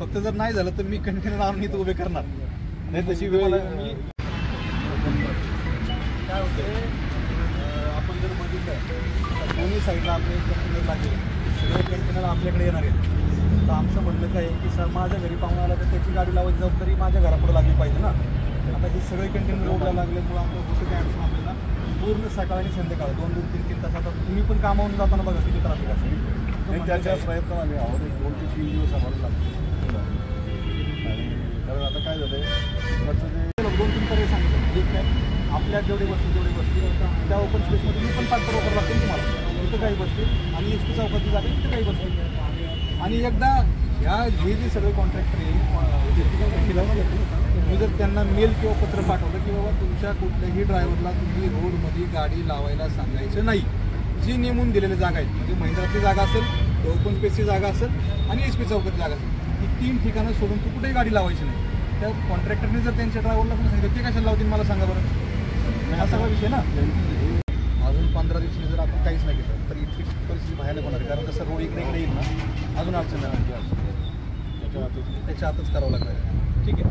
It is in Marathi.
फक्त जर नाही झालं तर मी कंटेनर आणून इथं उभे करणार नाही. तशी वेळ मी काय होते आपण जर बघितलं दोन्ही साईडला आपले कंटेनर लागेल, सगळे कंटेनर आपल्याकडे येणार आहेत. तर आमचं म्हणणं काय आहे की सर माझ्या घरी पाहून आला तर त्याची गाडी लावायची जबाबदारी माझ्या घरापुढे लागली पाहिजे ना. आता हे सगळे कंटेनर रोडला लागल्यामुळे आमचं कुठे काय अडचण आपल्याला पूर्ण सकाळ आणि संध्याकाळ 2-2, 3-3 तास. आता तुम्ही पण कामावून जाताना बघा किती ट्रॅफिक असेल. त्याच्या प्रयत्न आम्ही आहोत. 2 ते 3 दिवस आम्हाला लागतो. आणि कारण आता काय झालं आहे 2-3 पर्याय सांगितलं. एक काय आपल्या जेवढे बसतील त्या ओपन स्पेसमध्ये मी पण पाठपुरावा करावं लागतील तुम्हाला. इथं काही बसतील आणि एस टी चौकातली जागा इथं काही बसतील. आणि एकदा हे जे सगळे कॉन्ट्रॅक्टर मी जर त्यांना मेल किंवा पत्र पाठवलं की बाबा तुमच्या कुठल्याही ड्रायव्हरला तुम्ही रोडमध्ये गाडी लावायला सांगायचं नाही. जी नेमून दिलेल्या जागा आहेत म्हणजे महिंद्राची जागा असेल, ओपन स्पेसची जागा असेल आणि एस पी चौकातली जागा असेल, ही 3 ठिकाणं सोडून तू कुठेही गाडी लावायची नाही. त्या कॉन्ट्रॅक्टरने जर त्यांच्या ड्रायव्हरला पण सांगितलं ते कशाला लावतील मला सांगा बरं. हा सगळा विषय ना. अजून 15 दिवसांनी जर आपण काहीच नाही केलं तर इतकी परिस्थिती भयानक होणार आहे. कारण जसं रोड इकडे येईल ना अजून अडचण नाही. त्याच्या हातच करावं लागणार. ठीक आहे.